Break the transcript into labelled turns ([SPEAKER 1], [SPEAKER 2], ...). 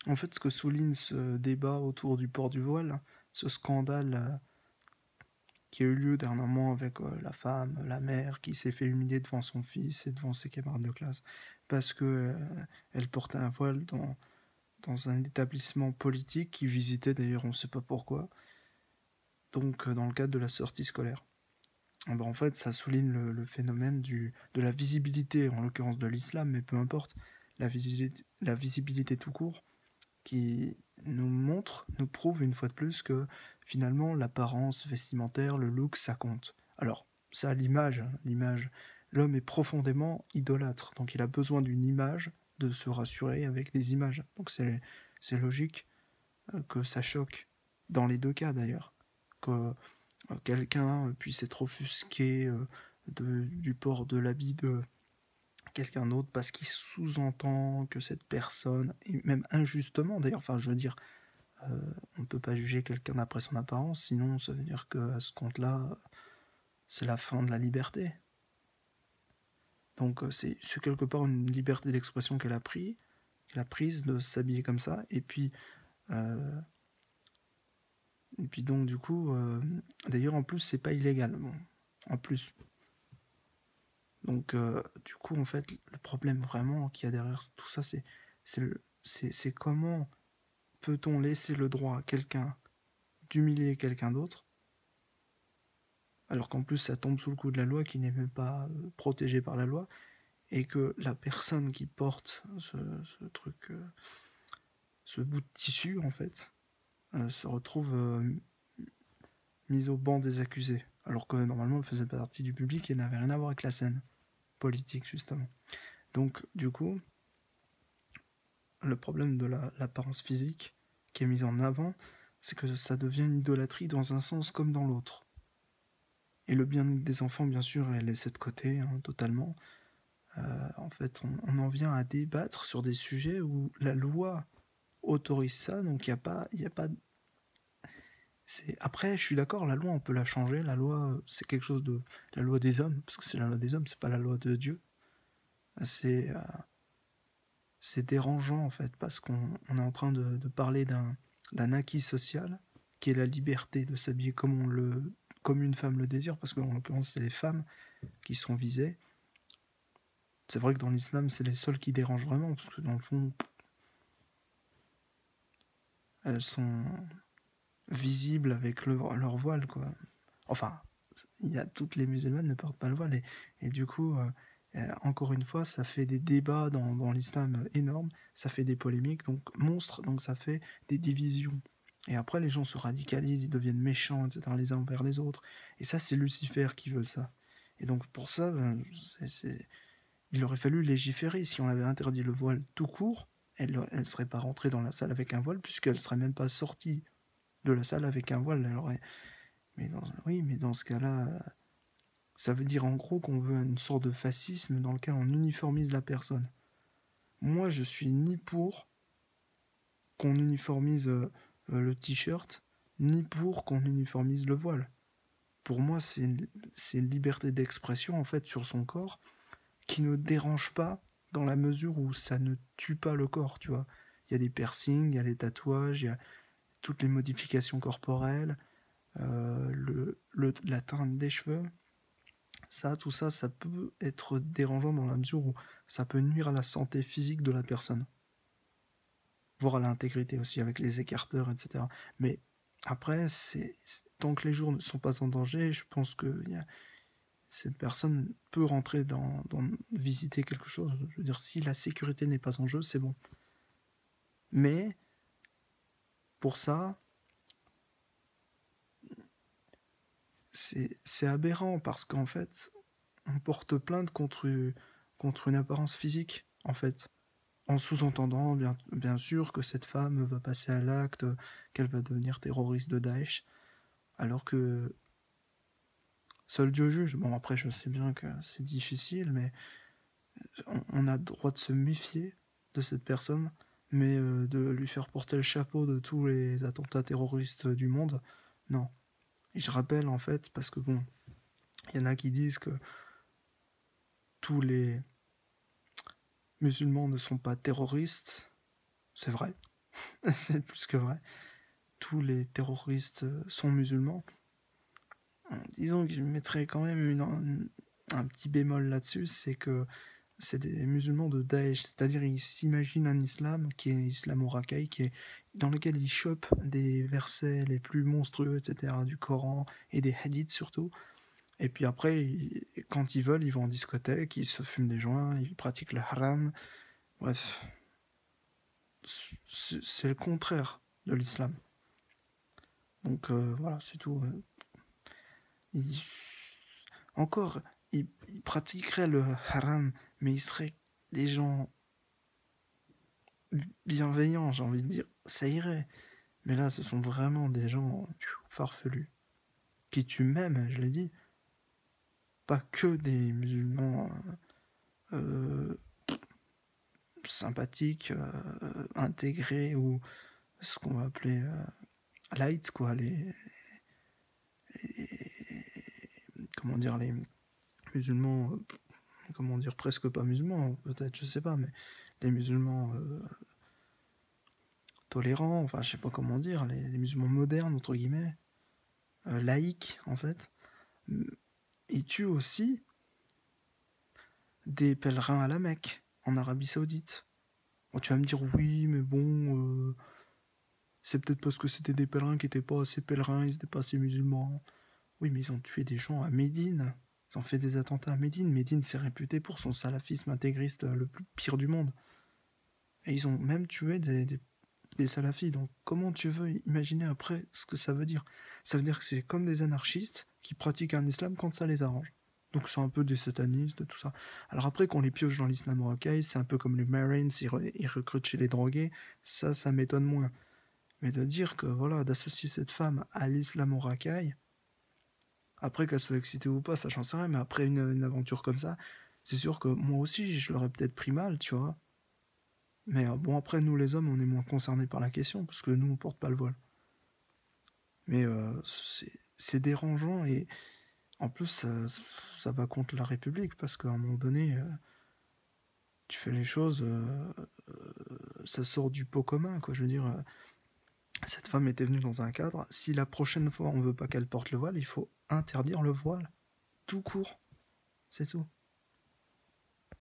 [SPEAKER 1] En fait, ce que souligne ce débat autour du port du voile, ce scandale qui a eu lieu dernièrement avec la femme, la mère, qui s'est fait humilier devant son fils et devant ses camarades de classe, parce que elle portait un voile dans un établissement politique qui visitait d'ailleurs on ne sait pas pourquoi, donc dans le cadre de la sortie scolaire. Ah bah, en fait, ça souligne le phénomène de la visibilité, en l'occurrence de l'islam, mais peu importe, la visibilité tout court, qui nous prouve une fois de plus que finalement l'apparence vestimentaire, le look, ça compte. Alors, ça, l'image, hein, l'image, l'homme est profondément idolâtre, donc il a besoin d'une image, de se rassurer avec des images. Donc c'est logique que ça choque, dans les deux cas d'ailleurs, que quelqu'un puisse être offusqué du port de l'habit de quelqu'un d'autre parce qu'il sous-entend que cette personne, et même injustement d'ailleurs, enfin je veux dire, on ne peut pas juger quelqu'un d'après son apparence, sinon ça veut dire qu'à ce compte-là, c'est la fin de la liberté. Donc c'est quelque part une liberté d'expression qu'elle a prise de s'habiller comme ça, euh, et puis donc du coup, d'ailleurs en plus c'est pas illégal, bon, en plus. Donc du coup en fait le problème vraiment qu'il y a derrière tout ça, c'est comment peut-on laisser le droit à quelqu'un d'humilier quelqu'un d'autre, alors qu'en plus ça tombe sous le coup de la loi, qui n'est même pas protégée par la loi, et que la personne qui porte ce truc, ce bout de tissu en fait, se retrouve mise au banc des accusés, alors que normalement elle faisait partie du public et n'avait rien à voir avec la scène politique justement. Donc du coup, le problème de l'apparence physique qui est mise en avant, c'est que ça devient une idolâtrie dans un sens comme dans l'autre. Et le bien-être des enfants, bien sûr, est laissé de côté, hein, totalement. En fait, on en vient à débattre sur des sujets où la loi autorise ça, donc il y a pas. Après, je suis d'accord, la loi, on peut la changer. La loi, c'est quelque chose de la loi des hommes, parce que c'est la loi des hommes, c'est pas la loi de Dieu. C'est euh, c'est dérangeant en fait, parce qu'on est en train de parler d'un acquis social qui est la liberté de s'habiller comme une femme le désire, parce qu'en l'occurrence, c'est les femmes qui sont visées. C'est vrai que dans l'islam, c'est les seuls qui dérangent vraiment, parce que dans le fond, elles sont visibles avec leur voile, quoi. Enfin, il y a toutes les musulmanes ne portent pas le voile, et du coup, encore une fois, ça fait des débats dans l'islam énormes, ça fait des polémiques, donc monstres, donc ça fait des divisions. Et après, les gens se radicalisent, ils deviennent méchants, etc., les uns envers les autres. Et ça, c'est Lucifer qui veut ça. Et donc, pour ça, il aurait fallu légiférer. Si on avait interdit le voile tout court, elle ne serait pas rentrée dans la salle avec un voile, puisqu'elle serait même pas sortie de la salle avec un voile. Oui, mais dans ce cas-là, ça veut dire en gros qu'on veut une sorte de fascisme dans lequel on uniformise la personne. Moi, je suis ni pour qu'on uniformise le t-shirt, ni pour qu'on uniformise le voile. Pour moi, c'est une liberté d'expression en fait sur son corps qui ne dérange pas dans la mesure où ça ne tue pas le corps, tu vois. Il y a des piercings, il y a les tatouages, il y a toutes les modifications corporelles, la teinte des cheveux. Tout ça, ça peut être dérangeant dans la mesure où ça peut nuire à la santé physique de la personne, voire à l'intégrité aussi avec les écarteurs, etc. Mais après, tant que les jours ne sont pas en danger, je pense que cette personne peut rentrer dans visiter quelque chose. Je veux dire, si la sécurité n'est pas en jeu, c'est bon. Mais pour ça, c'est aberrant parce qu'en fait, on porte plainte contre une apparence physique, en fait. En sous-entendant, bien sûr, que cette femme va passer à l'acte, qu'elle va devenir terroriste de Daesh, alors que seul Dieu juge. Bon, après, je sais bien que c'est difficile, mais on a le droit de se méfier de cette personne, mais de lui faire porter le chapeau de tous les attentats terroristes du monde, non. Et je rappelle, en fait, parce que bon, il y en a qui disent que tous les musulmans ne sont pas terroristes, c'est vrai. c'est plus que vrai. Tous les terroristes sont musulmans. Disons que je mettrais quand même un petit bémol là-dessus, c'est que c'est des musulmans de Daesh, c'est-à-dire ils s'imaginent un islam qui est islamo-racaille, dans lequel ils chopent des versets les plus monstrueux, etc., du Coran et des hadiths surtout. Et puis après, quand ils veulent, ils vont en discothèque, ils se fument des joints, ils pratiquent le haram. Bref, c'est le contraire de l'islam. Donc voilà, c'est tout. Ils- Encore, ils pratiqueraient le haram, mais ils seraient des gens bienveillants, j'ai envie de dire. Ça irait. Mais là, ce sont vraiment des gens farfelus. Qui tuent même, je l'ai dit, pas que des musulmans euh, sympathiques, intégrés, ou ce qu'on va appeler lights, quoi, comment dire, les musulmans, comment dire, presque pas musulmans, peut-être, je sais pas, mais les musulmans tolérants, enfin, je sais pas comment dire, les musulmans modernes, entre guillemets, laïcs, en fait, ils tuent aussi des pèlerins à la Mecque, en Arabie Saoudite. Bon, tu vas me dire, oui, mais bon, c'est peut-être parce que c'était des pèlerins qui n'étaient pas assez pèlerins, ils n'étaient pas assez musulmans. Oui, mais ils ont tué des gens à Médine. Ils ont fait des attentats à Médine. Médine s'est réputé pour son salafisme intégriste le plus pire du monde. Et ils ont même tué des salafis. Donc comment tu veux imaginer après ce que ça veut dire? Ça veut dire que c'est comme des anarchistes qui pratiquent un islam quand ça les arrange. Donc c'est un peu des satanistes, tout ça. Alors après qu'on les pioche dans l'islam racaille, c'est un peu comme les Marines, ils recrutent chez les drogués. Ça m'étonne moins. Mais de dire que, voilà, d'associer cette femme à l'islam racaille, après qu'elle soit excitée ou pas, ça j'en sais rien, mais après une aventure comme ça, c'est sûr que moi aussi je l'aurais peut-être pris mal, tu vois. Mais bon, après, nous les hommes, on est moins concernés par la question, parce que nous on porte pas le voile. Mais c'est dérangeant, et en plus ça va contre la République, parce qu'à un moment donné, tu fais les choses, ça sort du pot commun, quoi. Je veux dire, cette femme était venue dans un cadre, si la prochaine fois on veut pas qu'elle porte le voile, il faut interdire le voile, tout court, c'est tout.